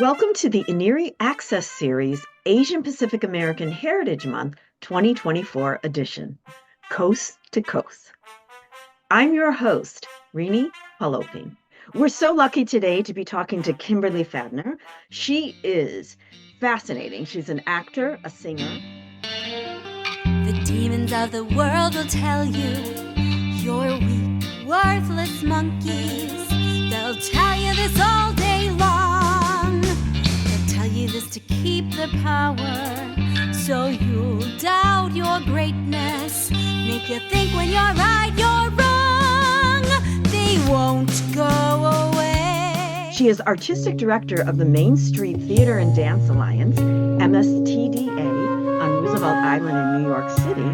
Welcome to the ENERI Access Series Asian Pacific American Heritage Month 2024 edition, Coast to Coast. I'm your host, Rini Haloping. We're so lucky today to be talking to Kimbirdlee Fadner. She is fascinating. She's an actor, a singer. The demons of the world will tell you you're weak, worthless monkeys. They'll tell you this all day long. They'll tell you this to keep their power, so you'll doubt your greatness. Make you think when you're right, you're wrong. They won't go away. She is artistic director of the Main Street Theater and Dance Alliance, MSTDA, on Roosevelt Island in New York City,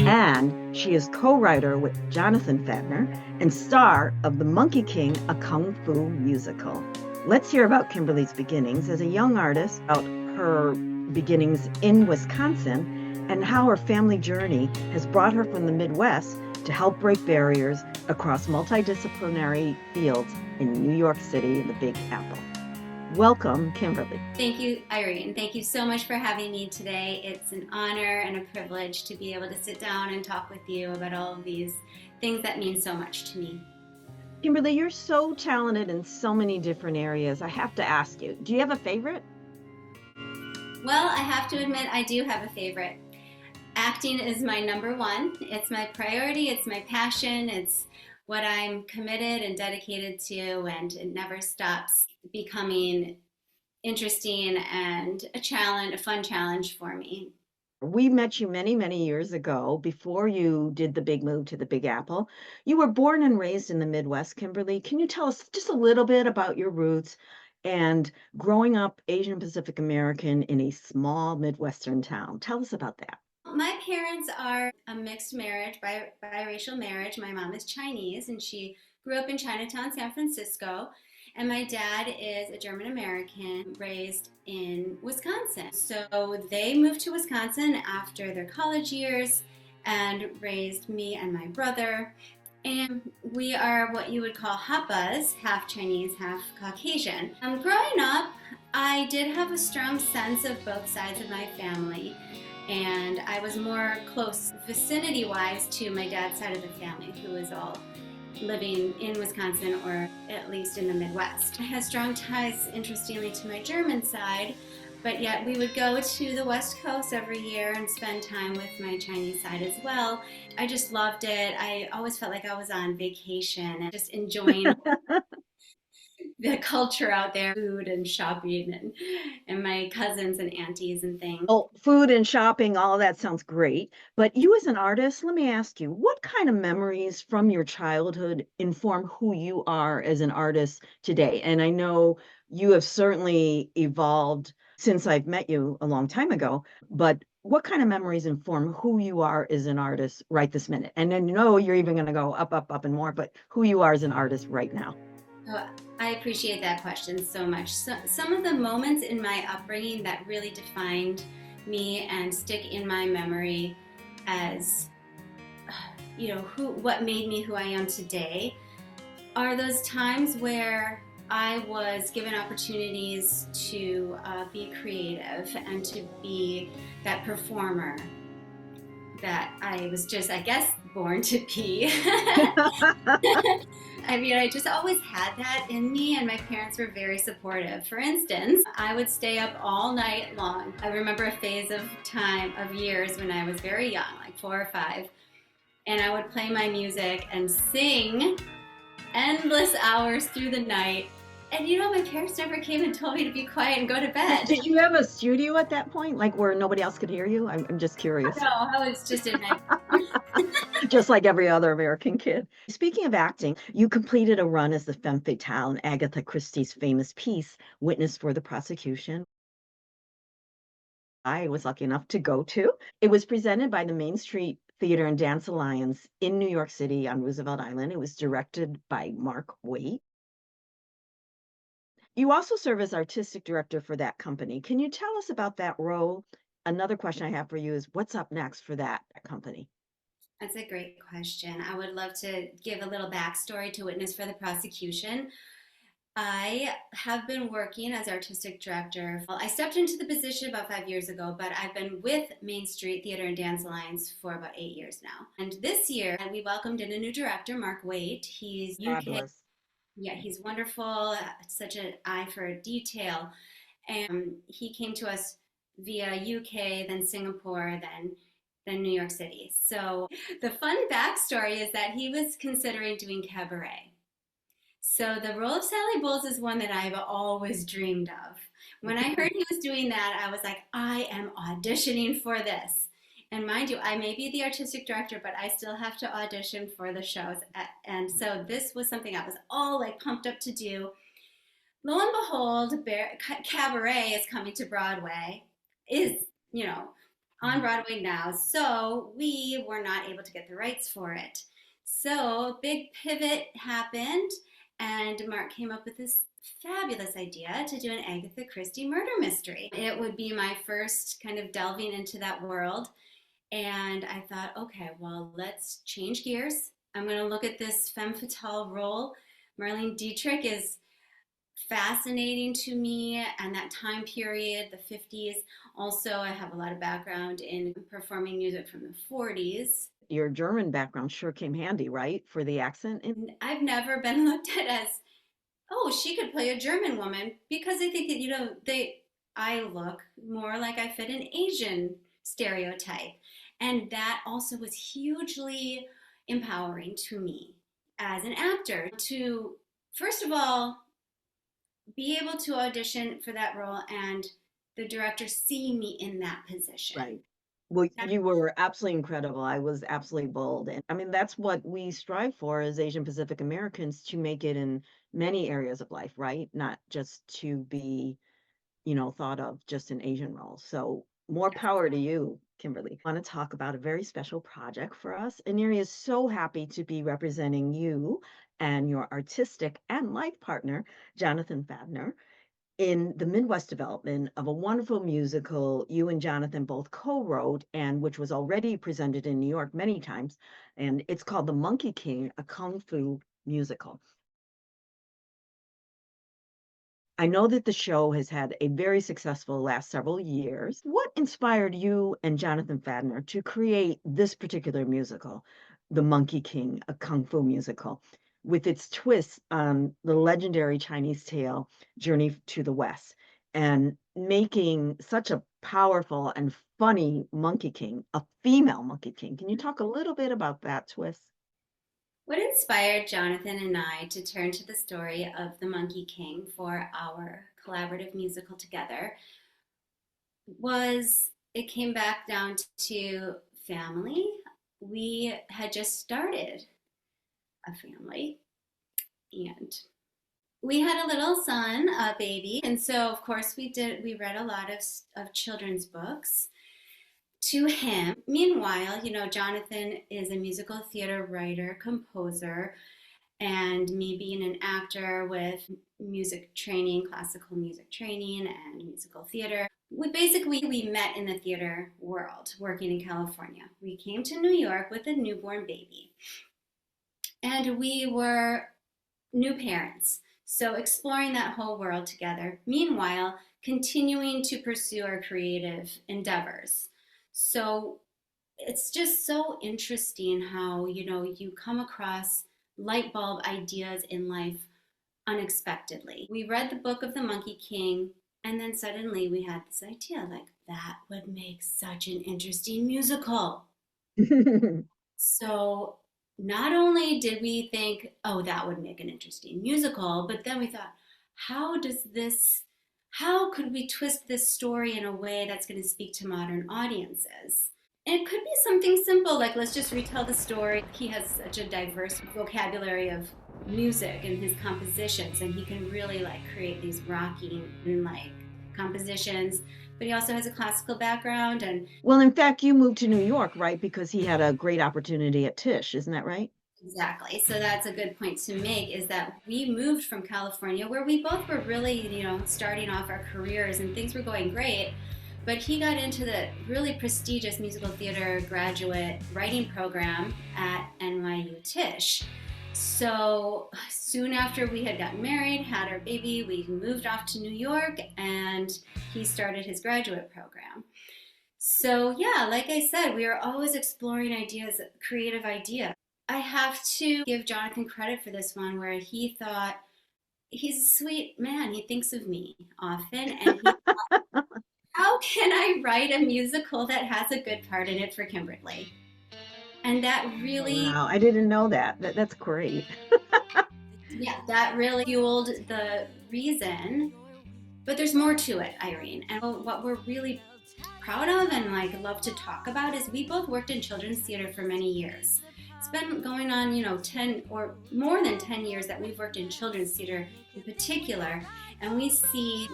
and she is co-writer with Jonathan Fadner and star of The Monkey King, a Kung Fu musical. Let's hear about Kimbirdlee's beginnings as a young artist, about her beginnings in Wisconsin, and how her family journey has brought her from the Midwest to help break barriers across multidisciplinary fields in New York City and the Big Apple. Welcome, Kimbirdlee. Thank you, Irene. Thank you so much for having me today. It's an honor and a privilege to be able to sit down and talk with you about all of these things that mean so much to me. Kimbirdlee, you're so talented in so many different areas. I have to ask you, do you have a favorite? Well, I have to admit I do have a favorite. Acting is my number one. It's my priority. It's my passion. It's what I'm committed and dedicated to, and it never stops becoming interesting and a fun challenge for me. We met you many, many years ago before you did the big move to the Big Apple. You were born and raised in the Midwest, Kimbirdlee. Can you tell us just a little bit about your roots and growing up Asian Pacific American in a small Midwestern town? Tell us about that. My parents are a mixed marriage, biracial marriage. My mom is Chinese and she grew up in Chinatown, San Francisco. And my dad is a German American raised in Wisconsin. So they moved to Wisconsin after their college years and raised me and my brother. And we are what you would call Hapas, half Chinese, half Caucasian. Growing up, I did have a strong sense of both sides of my family. And I was more close vicinity-wise to my dad's side of the family, who was all living in Wisconsin or at least in the Midwest. I had strong ties, interestingly, to my German side, but yet we would go to the West Coast every year and spend time with my Chinese side as well. I just loved it. I always felt like I was on vacation and just enjoying the culture out there, food and shopping and my cousins and aunties and things. Well, food and shopping, all of that sounds great. But you as an artist, let me ask you, what kind of memories from your childhood inform who you are as an artist today? And I know you have certainly evolved since I've met you a long time ago, but what kind of memories inform who you are as an artist right this minute? And then you're even going to go up, up, up and more, but who you are as an artist right now. Oh, I appreciate that question so much. Some of the moments in my upbringing that really defined me and stick in my memory as, what made me who I am today are those times where I was given opportunities to be creative and to be that performer that I was just, I guess, born to be. I mean, I just always had that in me, and my parents were very supportive. For instance, I would stay up all night long. I remember a phase of years when I was very young, like 4 or 5, and I would play my music and sing endless hours through the night. And my parents never came and told me to be quiet and go to bed. Did you have a studio at that point, like where nobody else could hear you? I'm just curious. No, I was just in my... Just like every other American kid. Speaking of acting, you completed a run as the femme fatale in Agatha Christie's famous piece, Witness for the Prosecution. I was lucky enough to go to. It was presented by the Main Street Theater and Dance Alliance in New York City on Roosevelt Island. It was directed by Waite. You also serve as artistic director for that company. Can you tell us about that role? Another question I have for you is, what's up next for that company? That's a great question. I would love to give a little backstory to Witness for the Prosecution. I have been working as artistic director. Well, I stepped into the position about 5 years ago, but I've been with Main Street Theater and Dance Alliance for about 8 years now. And this year, we welcomed in a new director, Mark Waite. He's UK. Fabulous. Yeah, he's wonderful, such an eye for detail. And he came to us via UK, then Singapore, then New York City. So the fun backstory is that he was considering doing cabaret. So the role of Sally Bowles is one that I've always dreamed of. When I heard he was doing that, I was like, I am auditioning for this. And mind you, I may be the artistic director, but I still have to audition for the shows. And so this was something I was all like pumped up to do. Lo and behold, Cabaret is coming to Broadway, is, on Broadway now. So we were not able to get the rights for it. So big pivot happened, and Mark came up with this fabulous idea to do an Agatha Christie murder mystery. It would be my first kind of delving into that world. And I thought, okay, well, let's change gears. I'm going to look at this femme fatale role. Marlene Dietrich is fascinating to me, and that time period, the 50s. Also, I have a lot of background in performing music from the 40s. Your German background sure came handy, right, for the accent? I've never been looked at as, oh, she could play a German woman, because I think that, I look more like I fit an Asian stereotype. And that also was hugely empowering to me as an actor to, first of all, be able to audition for that role and the director see me in that position. Right. Well, you were absolutely incredible. I was absolutely bold. And I mean, that's what we strive for as Asian Pacific Americans, to make it in many areas of life, right? Not just to be, thought of just in Asian roles. So more power to you, Kimberly. I want to talk about a very special project for us. ENERI is so happy to be representing you and your artistic and life partner, Jonathan Fadner, in the Midwest development of a wonderful musical you and Jonathan both co-wrote, and which was already presented in New York many times. And it's called The Monkey King, a Kung Fu musical. I know that the show has had a very successful last several years. What inspired you and Jonathan Fadner to create this particular musical, The Monkey King, a Kung Fu musical, with its twist on the legendary Chinese tale, Journey to the West, and making such a powerful and funny Monkey King, a female Monkey King? Can you talk a little bit about that twist? What inspired Jonathan and I to turn to the story of the Monkey King for our collaborative musical together was, it came back down to family. We had just started a family, and we had a little son, a baby, and so of course we read a lot of children's books to him. Meanwhile, Jonathan is a musical theater writer, composer, and me being an actor with music training, classical music training, and musical theater. We met in the theater world, working in California. We came to New York with a newborn baby, and we were new parents. So exploring that whole world together. Meanwhile, continuing to pursue our creative endeavors. So it's just so interesting how, you come across light bulb ideas in life unexpectedly. We read the book of the Monkey King, and then suddenly we had this idea, like, that would make such an interesting musical. So not only did we think, oh, that would make an interesting musical, but then we thought, how could we twist this story in a way that's going to speak to modern audiences? And it could be something simple, like, let's just retell the story. He has such a diverse vocabulary of music in his compositions, and he can really create these rocking compositions, but he also has a classical background. And well, in fact, you moved to New York, right? Because he had a great opportunity at Tisch, isn't that right? Exactly. So that's a good point to make, is that we moved from California, where we both were really, starting off our careers and things were going great. But he got into the really prestigious musical theater graduate writing program at NYU Tisch. So soon after we had gotten married, had our baby, we moved off to New York, and he started his graduate program. So yeah, like I said, we are always exploring ideas, creative ideas. I have to give Jonathan credit for this one where he thought, he's a sweet man. He thinks of me often, and he thought, how can I write a musical that has a good part in it for Kimbirdlee? And that really, Wow, I didn't know that. That's great. yeah, that really fueled the reason. But there's more to it, Irene. And what we're really proud of and like love to talk about is we both worked in children's theater for many years. It's been going on, 10 or more than 10 years that we've worked in children's theater in particular. And we see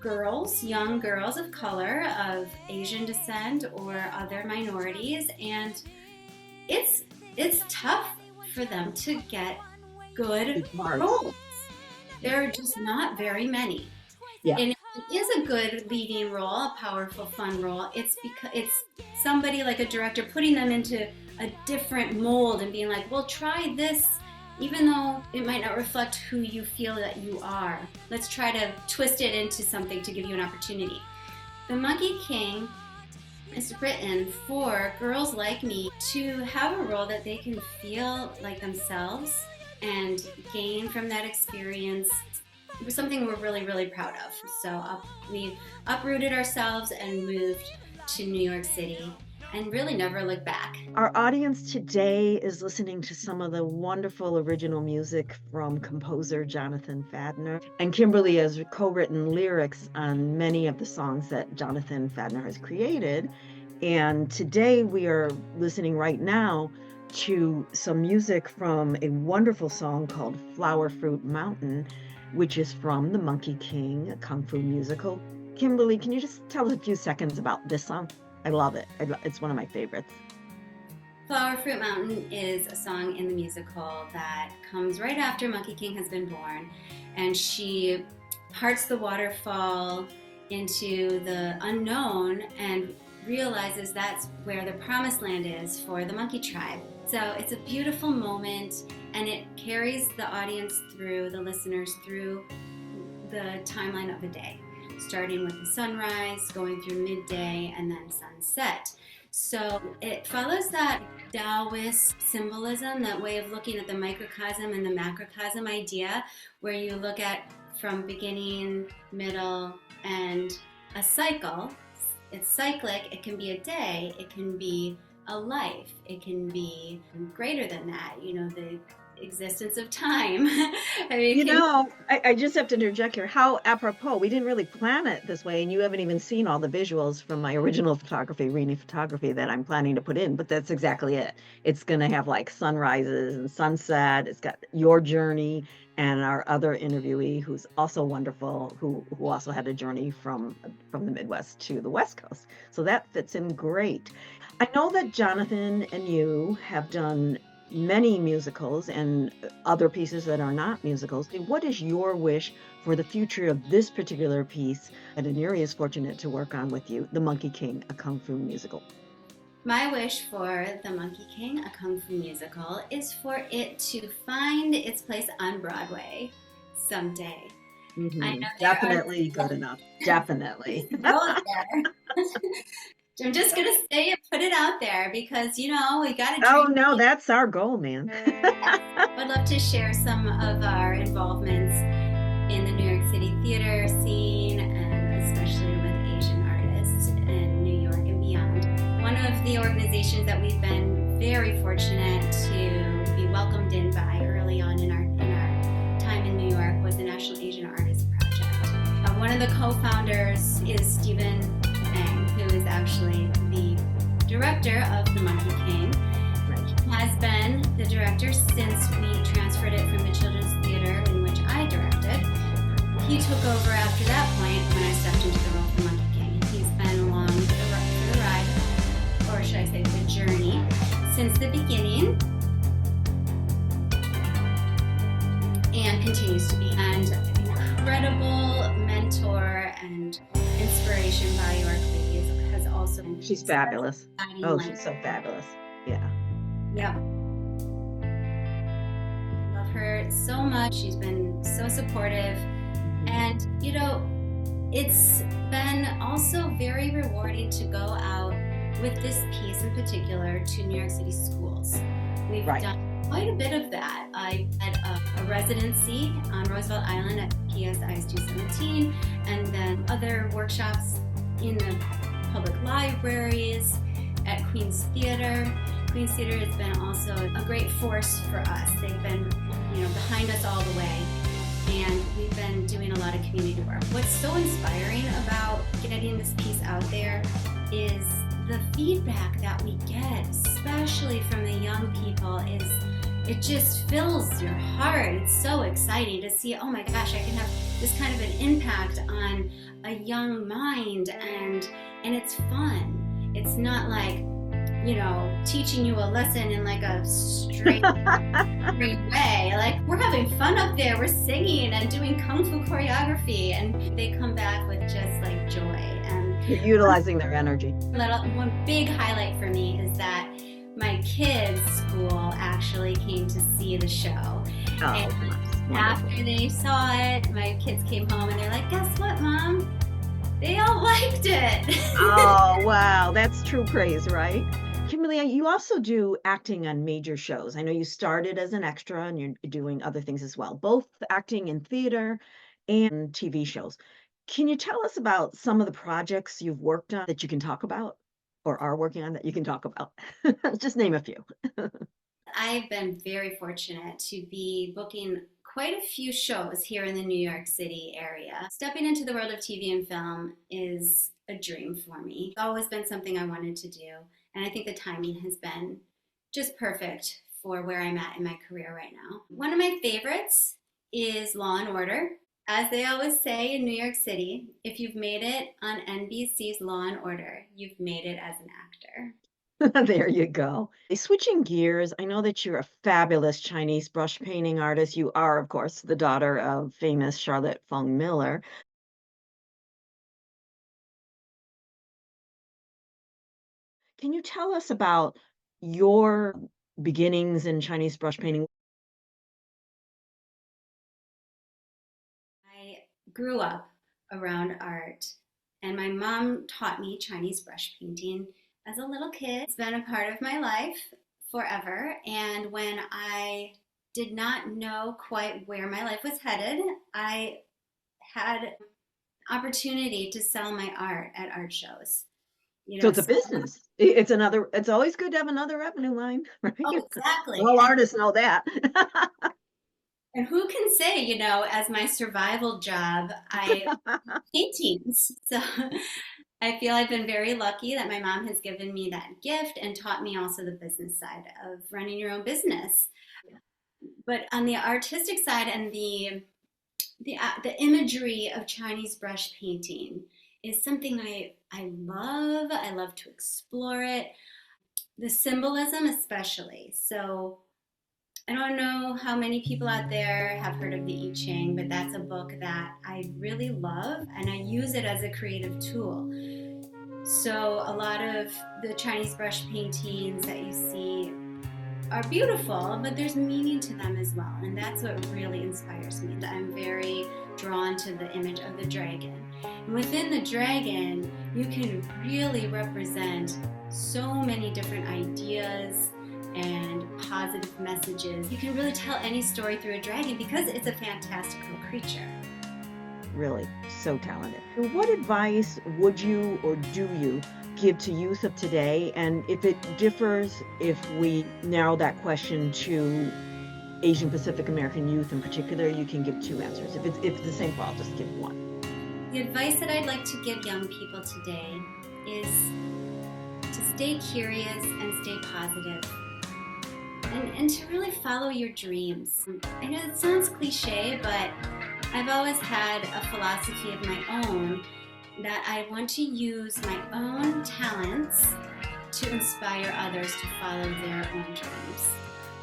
girls, young girls of color, of Asian descent or other minorities, and it's tough for them to get good roles. There are just not very many. Yeah. And if it is a good leading role, a powerful, fun role, it's because it's somebody like a director putting them into a different mold and being like, well, try this, even though it might not reflect who you feel that you are. Let's try to twist it into something to give you an opportunity. The Monkey King is written for girls like me to have a role that they can feel like themselves and gain from that experience. It was something we're really, really proud of. So we uprooted ourselves and moved to New York City and really never looked back. Our audience today is listening to some of the wonderful original music from composer Jonathan Fadner. And Kimbirdlee has co-written lyrics on many of the songs that Jonathan Fadner has created. And today we are listening right now to some music from a wonderful song called Flower Fruit Mountain, which is from The Monkey King, a Kung Fu musical. Kimbirdlee, can you just tell us a few seconds about this song? I love it. It's one of my favorites. Flower Fruit Mountain is a song in the musical that comes right after Monkey King has been born, and she parts the waterfall into the unknown and realizes that's where the promised land is for the monkey tribe. So it's a beautiful moment, and it carries the audience through, the listeners through the timeline of a day, starting with the sunrise, going through midday, and then sunset. So it follows that Taoist symbolism, that way of looking at the microcosm and the macrocosm idea, where you look at from beginning, middle, and a cycle. It's cyclic. It can be a day. It can be a life. It can be greater than that, the existence of time. I just have to interject here. How apropos. We didn't really plan it this way, and you haven't even seen all the visuals from my original photography, Rini photography, that I'm planning to put in, but that's exactly it. It's going to have like sunrises and sunset. It's got your journey and our other interviewee, who's also wonderful, who also had a journey from the Midwest to the West Coast. So that fits in great. I know that Jonathan and you have done many musicals and other pieces that are not musicals. What is your wish for the future of this particular piece that ENERI is fortunate to work on with you, The Monkey King, a Kung Fu musical? My wish for The Monkey King, a Kung Fu musical, is for it to find its place on Broadway someday. Mm-hmm. I know definitely good enough. Definitely. I'm just going to say it, put it out there, because, we got to... Oh, no, that's our goal, man. I'd love to share some of our involvements in the New York City theater scene, and especially with Asian artists in New York and beyond. One of the organizations that we've been very fortunate to be welcomed in by early on in our time in New York was the National Asian Artists Project. One of the co-founders is Stephen, who is actually the director of The Monkey King. He has been the director since we transferred it from the Children's Theater, in which I directed. He took over after that point when I stepped into the role of The Monkey King. He's been along for the ride, or should I say the journey, since the beginning, and continues to be an incredible mentor and inspiration. Has also been... She's fabulous. Oh, she's so fabulous. Yeah. Yep. her so much. She's been so supportive. And, you know, it's been also very rewarding to go out with this piece in particular to New York City schools. We've done quite a bit of that. I had a residency on Roosevelt Island at PSI's 217, and then other workshops in the public libraries, at Queen's Theater. Queen's Theater has been also a great force for us. They've been, behind us all the way, and we've been doing a lot of community work. What's so inspiring about getting this piece out there is the feedback that we get, especially from the young people, it just fills your heart. It's so exciting to see, oh my gosh, I can have this kind of an impact on a young mind, and it's fun. It's not like, teaching you a lesson in like a straight way. Like, we're having fun up there. We're singing and doing kung fu choreography, and they come back with just like joy. And you're utilizing their energy. One big highlight for me is that my kids' school actually came to see the show. Oh, and after they saw it, my kids came home and they're like, guess what, Mom? They all liked it. Oh, wow. That's true praise, right? Kimberly, you also do acting on major shows. I know you started as an extra and you're doing other things as well, both acting in theater and TV shows. Can you tell us about some of the projects you've worked on that you can talk about, or are working on that you can talk about? Just name a few. I've been very fortunate to be booking quite a few shows here in the New York City area. Stepping into the world of TV and film is a dream for me. It's always been something I wanted to do, and I think the timing has been just perfect for where I'm at in my career right now. One of my favorites is Law and Order. As they always say in New York City, if you've made it on NBC's Law and Order, you've made it as an actor. There you go. Switching gears, I know that you're a fabulous Chinese brush painting artist. You are, of course, the daughter of famous Charlotte Fung Miller. Can you tell us about your beginnings in Chinese brush painting? I grew up around art, and my mom taught me Chinese brush painting as a little kid. It's been a part of my life forever, and when I did not know quite where my life was headed, I had opportunity to sell my art at art shows. So it's a business. It's always good to have another revenue line, right? Oh, exactly. All artists know that. And who can say, as my survival job, I paintings. So I feel I've been very lucky that my mom has given me that gift and taught me also the business side of running your own business. But on the artistic side and the imagery of Chinese brush painting is something I love. I love to explore it. The symbolism especially. So I don't know how many people out there have heard of the I Ching, but that's a book that I really love, and I use it as a creative tool. So a lot of the Chinese brush paintings that you see are beautiful, but there's meaning to them as well, and that's what really inspires me. I'm very drawn to the image of the dragon. And within the dragon, you can really represent so many different ideas and positive messages. You can really tell any story through a dragon because it's a fantastical creature. Really, so talented. What advice would you or do you give to youth of today? And if it differs, if we narrow that question to Asian Pacific American youth in particular, you can give two answers. If it's the same, I'll just give one. The advice that I'd like to give young people today is to stay curious and stay positive. And to really follow your dreams. I know it sounds cliche, but I've always had a philosophy of my own that I want to use my own talents to inspire others to follow their own dreams.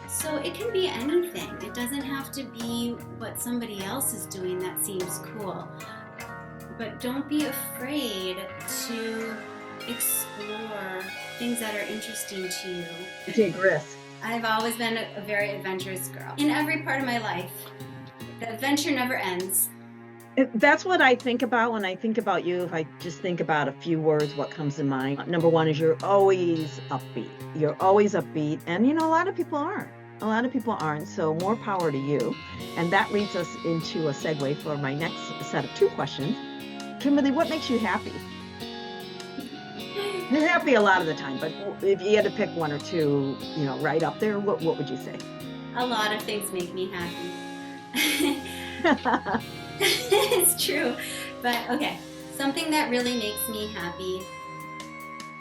So it can be anything. It doesn't have to be what somebody else is doing that seems cool. But don't be afraid to explore things that are interesting to you. Take risks. I've always been a very adventurous girl in every part of my life. The adventure never ends. That's what I think about when I think about you. If I just think about a few words, what comes to mind? Number one is you're always upbeat. You're always upbeat. And, a lot of people aren't. A lot of people aren't. So more power to you. And that leads us into a segue for my next set of two questions. Kimberly, what makes you happy? You're happy a lot of the time, but if you had to pick one or two, right up there, what would you say? A lot of things make me happy. It's true. But okay, something that really makes me happy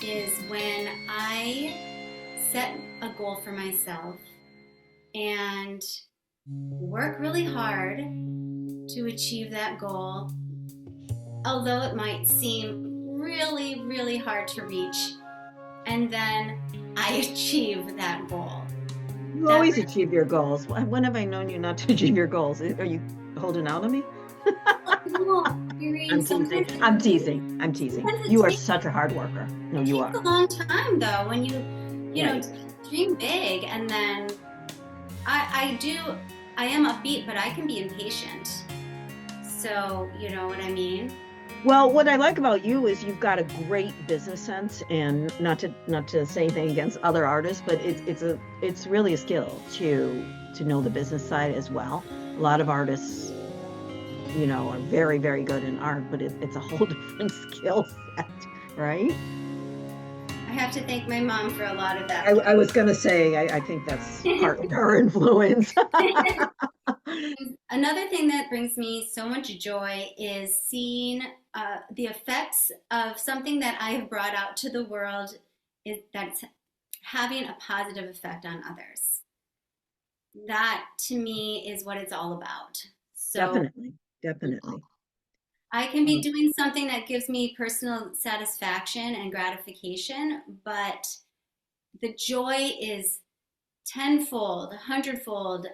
is when I set a goal for myself and work really hard to achieve that goal, although it might seem really, really hard to reach, and then I achieve that goal. You always achieve your goals. When have I known you not to achieve your goals? Are you holding out on me? No, I'm teasing. You are such a hard worker. No, you are. It takes a long time though when you dream big, and then I am upbeat, but I can be impatient. So you know what I mean? Well, what I like about you is you've got a great business sense, and not to say anything against other artists, but it's really a skill to know the business side as well. A lot of artists, are very, very good in art, but it's a whole different skill set, right? I have to thank my mom for a lot of that. I was going to say, I think that's part of her influence. Another thing that brings me so much joy is seeing the effects of something that I have brought out to the world that's having a positive effect on others. That to me is what it's all about. So Definitely. I can be doing something that gives me personal satisfaction and gratification, but the joy is tenfold, hundredfold,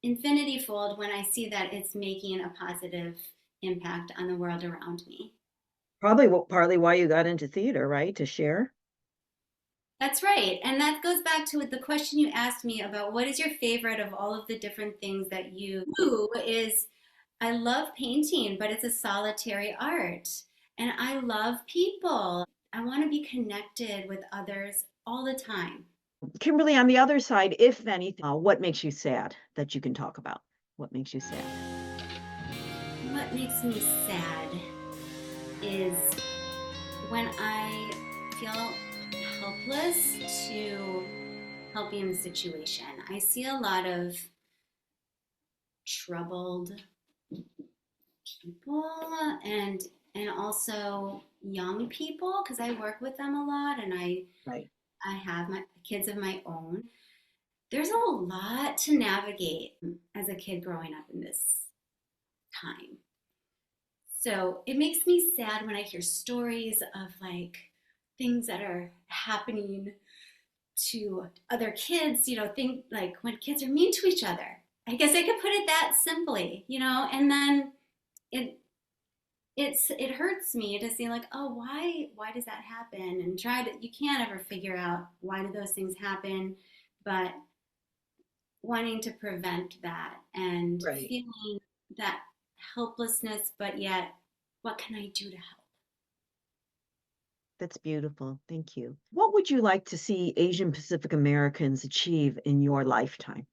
infinityfold when I see that it's making a positive impact on the world around me. Partly why you got into theater, right? To share. That's right. And that goes back to the question you asked me about what is your favorite of all of the different things that you do is I love painting, but it's a solitary art. And I love people. I want to be connected with others all the time. Kimberly, on the other side, if anything, what makes you sad that you can talk about? What makes you sad? What makes me sad is when I feel helpless to help you in a situation. I see a lot of troubled people and also young people, because I work with them a lot, and I have my kids of my own. There's a lot to navigate as a kid growing up in this time. So it makes me sad when I hear stories of things that are happening to other kids, think like when kids are mean to each other. I guess I could put it that simply, and then it hurts me to see oh, why does that happen? And you can't ever figure out why do those things happen, but wanting to prevent that and feeling that helplessness, but yet what can I do to help? That's beautiful. Thank you. What would you like to see Asian Pacific Americans achieve in your lifetime?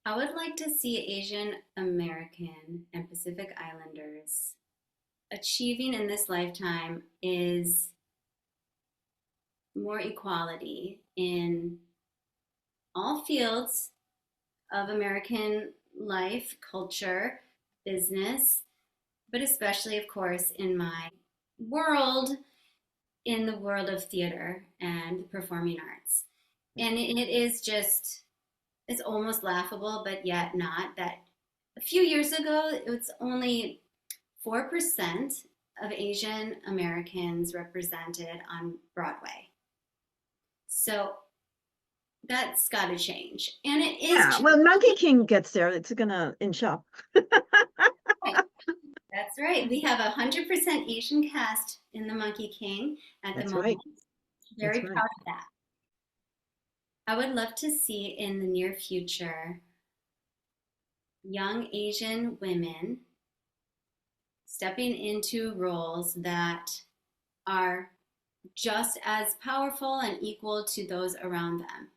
I would like to see Asian American and Pacific Islanders achieving in this lifetime is more equality in all fields of American life, culture, business, but especially, of course, in my world, in the world of theater and performing arts. And it is just, it's almost laughable, but yet not, that a few years ago, it was only 4% of Asian Americans represented on Broadway. So that's got to change. And it is. Yeah, when Monkey King gets there, it's going to inch up. That's right. We have 100% Asian cast in the Monkey King at the moment. Very proud of that. I would love to see in the near future young Asian women stepping into roles that are just as powerful and equal to those around them.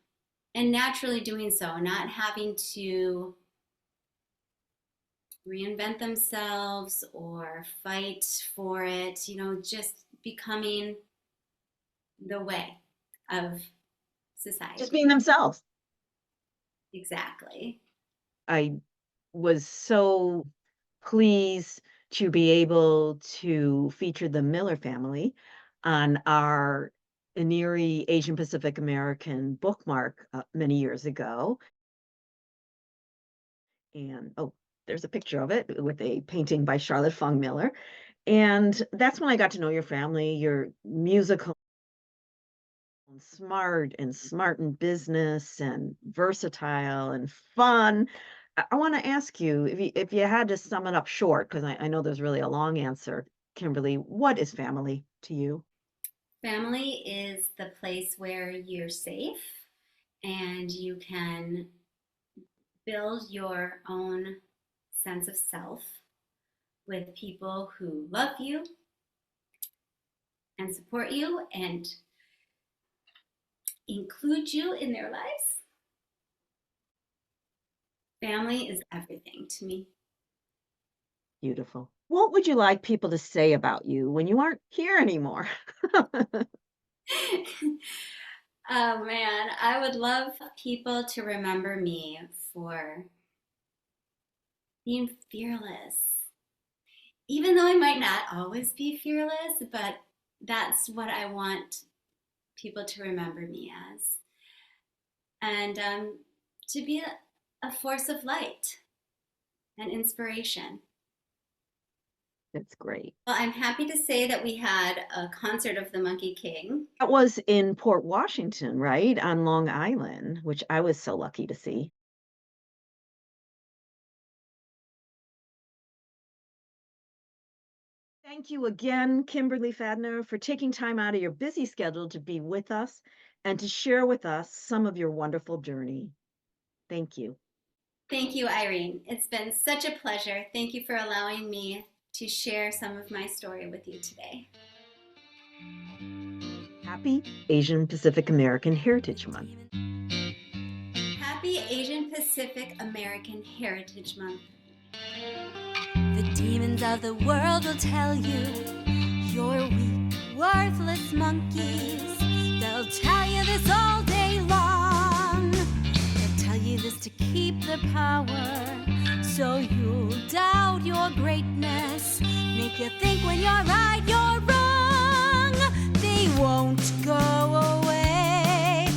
And naturally doing so, not having to reinvent themselves or fight for it, just becoming the way of society. Just being themselves. Exactly. I was so pleased to be able to feature the Miller family on our ENERI Asian Pacific American bookmark many years ago. And oh, there's a picture of it with a painting by Charlotte Fung Miller. And that's when I got to know your family, your musical, and smart in business and versatile and fun. I want to ask you if you had to sum it up short, because I know there's really a long answer, Kimberly, what is family to you? Family is the place where you're safe and you can build your own sense of self with people who love you and support you and include you in their lives. Family is everything to me. Beautiful. What would you like people to say about you when you aren't here anymore? Oh man, I would love people to remember me for being fearless. Even though I might not always be fearless, but that's what I want people to remember me as. And to be a force of light and inspiration. That's great. Well, I'm happy to say that we had a concert of the Monkey King. That was in Port Washington, right? On Long Island, which I was so lucky to see. Thank you again, Kimberly Fadner, for taking time out of your busy schedule to be with us and to share with us some of your wonderful journey. Thank you. Thank you, Irene. It's been such a pleasure. Thank you for allowing me to share some of my story with you today. Happy Asian Pacific American Heritage Month. Happy Asian Pacific American Heritage Month. The demons of the world will tell you you're weak, worthless monkeys. They'll tell you this all day long. They'll tell you this to keep their power, so you'll doubt your greatness. Make you think when you're right, you're wrong. They won't go away.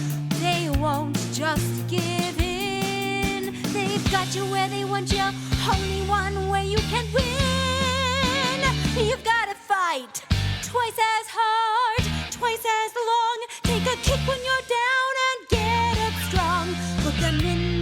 They won't just give in. They've got you where they want you. Only one way you can win. You've got to fight twice as hard, twice as long. Take a kick when you're down and get up strong. Look them in